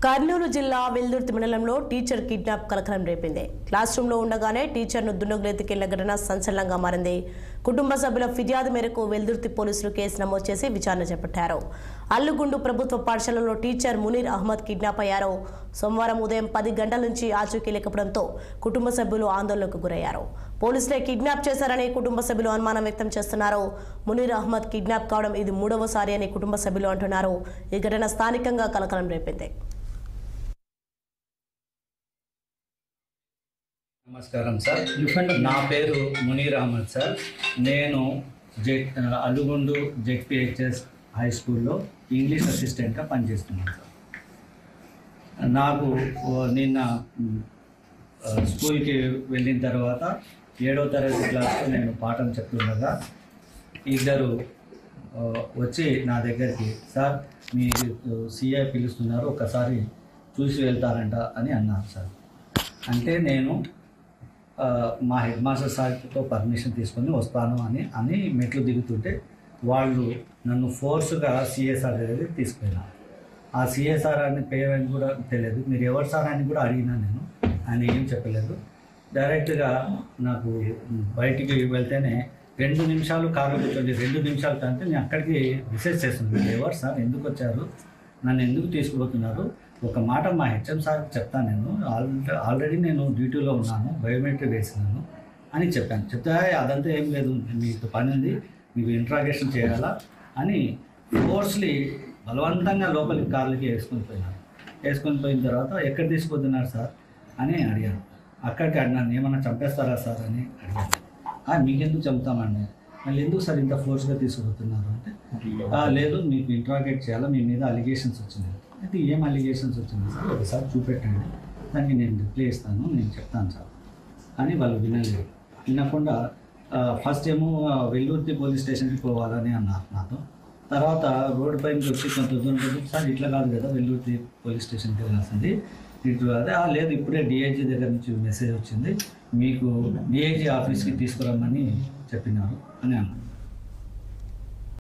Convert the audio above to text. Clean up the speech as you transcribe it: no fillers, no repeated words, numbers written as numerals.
కర్నూలు జిల్లా వెల్దుర్తి మండలంలో teacher kidnap కలకలం రేపింది. క్లాస్ రూమ్ లో ఉండగానే టీచర్ను దుండగులెత్తుకెళ్లిన ఘటన సంచలనంగా మారింది. కుటుంబ సభ్యుల ఫిర్యాదు మేరకు వెల్దుర్తి పోలీసులు కేసు నమోదు చేసి విచారణ చేపట్టారు. అల్లుగుండు ప్రభుత్వ పాఠశాలలో టీచర్ మునీర్ అహ్మద్ కిడ్నాప్ అయ్యారు. సోమవారం ఉదయం 10 గంటల నుంచి ఆచూకీ లేకపోవడంతో కుటుంబ సభ్యులు ఆందోళనకు గురయ్యారు. పోలీసులే కిడ్నాప్ చేశారని కుటుంబ సభ్యులు అనుమానం వ్యక్తం చేస్తున్నారు. మునీర్ అహ్మద్ కిడ్నాప్ కావడం ఇది 3వసారి అని కుటుంబ సభ్యులు అంటున్నారు. ఈ ఘటన స్థానికంగా కలకలం రేపింది. నమస్కారం సార్. నా పేరు మునీర్ అహ్మద్ సార్. నేను అల్లుగుండు జెడ్పిహెచ్ఎస్ హై స్కూల్లో ఇంగ్లీష్ అసిస్టెంట్గా పనిచేస్తున్నాను సార్. నాకు నిన్న స్కూల్కి వెళ్ళిన తర్వాత 7వ తరగతి క్లాస్లో నేను పాఠం చెప్తుండగా ఇద్దరు వచ్చి నా దగ్గరికి, సార్ మీ సిఐ పిలుస్తున్నారు, ఒకసారి చూసి వెళ్తారంట అని అన్నారు సార్. అంటే నేను మా హెడ్ మాస్టర్ సార్తో పర్మిషన్ తీసుకొని వస్తాను అని మెట్లు దిగుతుంటే వాళ్ళు నన్ను ఫోర్స్గా సిఎస్ఆర్ దగ్గరికి తీసుకెళ్ళాను. ఆ సిఎస్ఆర్ అని పేరు అని కూడా తెలియదు. మీరు ఎవరు సార్ అని కూడా అడిగినా నేను, ఆయన ఏం చెప్పలేదు. డైరెక్ట్గా నాకు బయటికి వెళ్తేనే 2 నిమిషాలు కారు కూర్చోండి, 2 నిమిషాలు కంటే నేను అక్కడికి రిసెర్చ్ చేస్తున్నాను. ఎవరు సార్, ఎందుకు వచ్చారు, నన్ను ఎందుకు తీసుకుపోతున్నారు, ఒక మాట మా హెచ్ఎం సార్కి చెప్తాను, నేను ఆల్రెడీ నేను డ్యూటీలో ఉన్నాను, బయోమెట్రిక్ వేసినాను అని చెప్పాను. చెప్తే అదంతా ఏం లేదు, మీకు పని ఉంది, మీకు ఇంట్రాగేషన్ చేయాలా అని ఫోర్స్లీ బలవంతంగా లోపలికి కార్లకి వేసుకొని పోయిన తర్వాత ఎక్కడ తీసుకుపోతున్నారు సార్ అని అడిగాను. అక్కడికి అడిగాను, ఏమన్నా చంపేస్తారా సార్ అని అడిగాను. మీకెందుకు చంపుతామండి, మళ్ళీ ఎందుకు సార్ ఇంత ఫోర్స్గా తీసుకుపోతున్నారు అంటే, లేదు మీకు ఇంట్రాగేట్ చేయాలా, మీ మీద అలిగేషన్స్ వచ్చింది. అయితే ఏం అలిగేషన్స్ వచ్చింది సార్, ఒకసారి చూపెట్టండి, దానికి నేను రిప్లై ఇస్తాను, నేను చెప్తాను సార్ అని వాళ్ళు వినకుండా ఫస్ట్ ఏమో వెల్లుర్తి పోలీస్ స్టేషన్కి పోవాలని అన్నారు నాతో. తర్వాత రోడ్డు పైకి వచ్చి కొంత దూరం, సార్ ఇట్లా కాదు కదా వెల్లుర్తి పోలీస్ స్టేషన్కి వెళ్ళాల్సింది, ఇట్లా అదే లేదు, ఇప్పుడే డిఐజీ దగ్గర నుంచి మెసేజ్ వచ్చింది, మీకు డిఐజీ ఆఫీస్కి తీసుకురమ్మని చెప్పినారు అని అన్నారు.